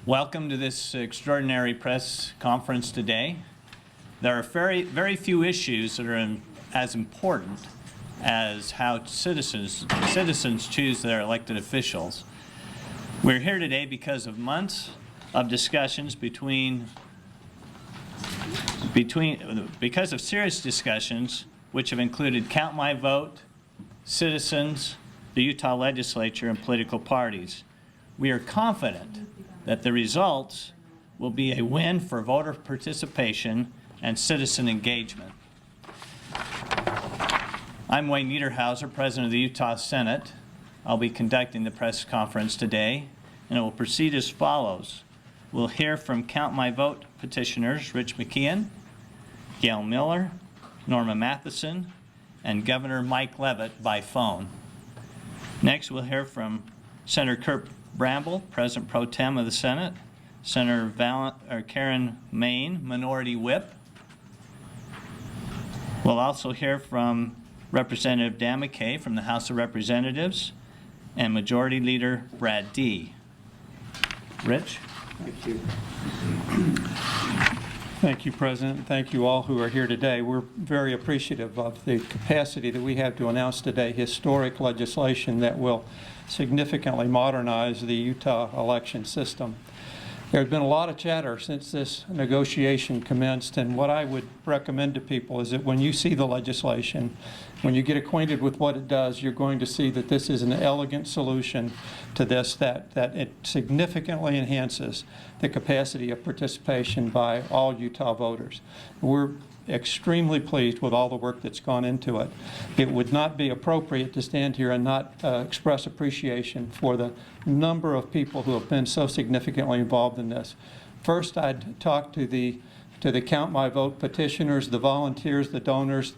Welcome to this extraordinary press conference today. There are very few issues that are as important as how citizens choose their elected officials. We're here today because of months of discussions because of serious discussions which have included Count My Vote, citizens, the Utah legislature, and political parties. We are confident that the results will be a win for voter participation and citizen engagement. I'm Wayne Niederhauser, President of the Utah Senate. I'll be conducting the press conference today, and it will proceed as follows. We'll hear from Count My Vote petitioners Rich McKeon, Gail Miller, Norma Matheson, and Governor Mike Leavitt by phone. Next, we'll hear from Senator Kurt Bramble, President Pro Tem of the Senate, Senator Karen Main, Minority Whip. We'll also hear from Representative Dan McKay from the House of Representatives and Majority Leader Brad Dee. Rich? Thank you. Thank you, President. Thank you all who are here today. We're very appreciative of the capacity that we have to announce today historic legislation that will significantly modernize the Utah election system. There's been a lot of chatter since this negotiation commenced, and what I would recommend to people is that when you see the legislation, when you get acquainted with what it does, you're going to see that this is an elegant solution to this, that it significantly enhances the capacity of participation by all Utah voters. We're extremely pleased with all the work that's gone into it. It would not be appropriate to stand here and not express appreciation for the number of people who have been so significantly involved in this. First, I'd talk to the Count My Vote petitioners, the volunteers, the donors,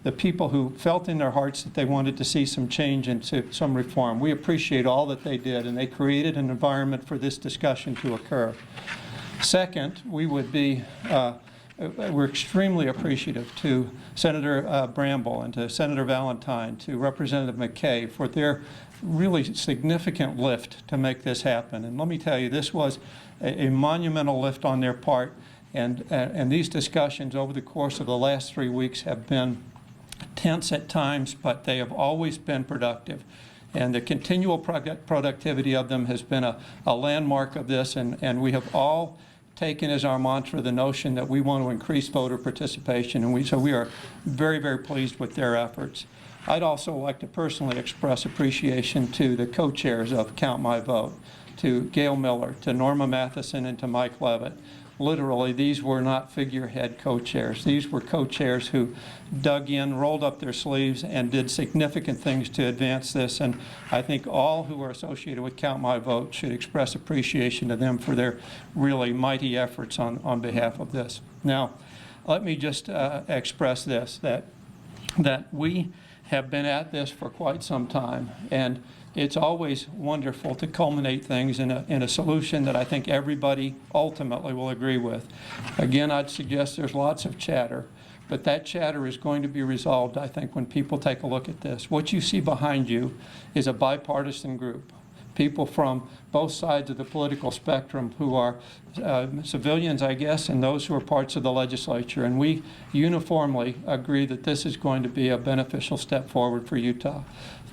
the people who felt in their hearts that they wanted to see some change and some reform. We appreciate all that they did, and they created an environment for this discussion to occur. Second, we're extremely appreciative to Senator Bramble and to Senator Valentine, to Representative McKay for their really significant lift to make this happen. And let me tell you, this was a monumental lift on their part, and these discussions over the course of the last 3 weeks have been tense at times, but they have always been productive. And the continual productivity of them has been a landmark of this, and we have all taken as our mantra the notion that we want to increase voter participation, and so we are very, very pleased with their efforts. I'd also like to personally express appreciation to the co-chairs of Count My Vote, to Gail Miller, to Norma Matheson, and to Mike Leavitt. Literally, these were not figurehead co-chairs. These were co-chairs who dug in, rolled up their sleeves, and did significant things to advance this. And I think all who are associated with Count My Vote should express appreciation to them for their really mighty efforts on behalf of this. Now, let me just express this, that we have been at this for quite some time, and it's always wonderful to culminate things in a solution that I think everybody ultimately will agree with. Again, I'd suggest there's lots of chatter, but that chatter is going to be resolved, I think, when people take a look at this. What you see behind you is a bipartisan group. People from both sides of the political spectrum who are civilians, I guess, and those who are parts of the legislature. And we uniformly agree that this is going to be a beneficial step forward for Utah.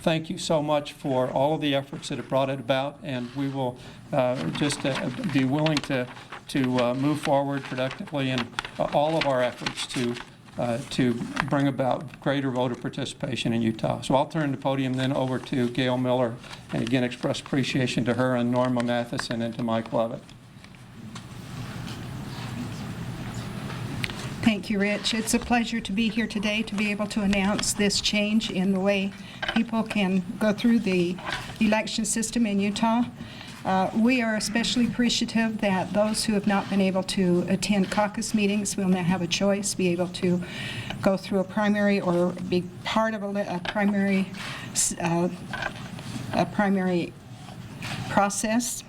Thank you so much for all of the efforts that have brought it about, and we will just be willing to move forward productively in all of our efforts to bring about greater voter participation in Utah. So I'll turn the podium then over to Gail Miller, and again express appreciation to her and Norma Matheson and to Mike Leavitt. Thank you, Rich. It's a pleasure to be here today to be able to announce this change in the way people can go through the election system in Utah. We are especially appreciative that those who have not been able to attend caucus meetings will now have a choice, be able to go through a primary or be part of a primary process.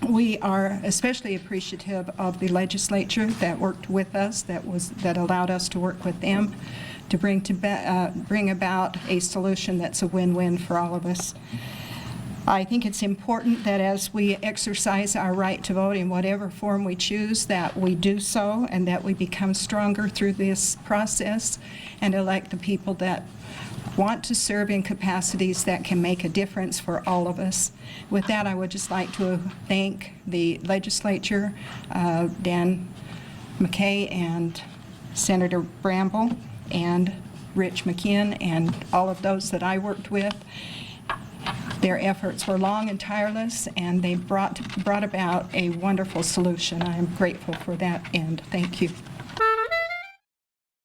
We are especially appreciative of the legislature that worked with us, that allowed us to work with them to bring about a solution that's a win-win for all of us. I think it's important that as we exercise our right to vote in whatever form we choose, that we do so and that we become stronger through this process and elect the people that want to serve in capacities that can make a difference for all of us. With that, I would just like to thank the legislature, Dan McKay and Senator Bramble and Rich McKinn and all of those that I worked with. Their efforts were long and tireless, and they brought about a wonderful solution. I am grateful for that, and thank you.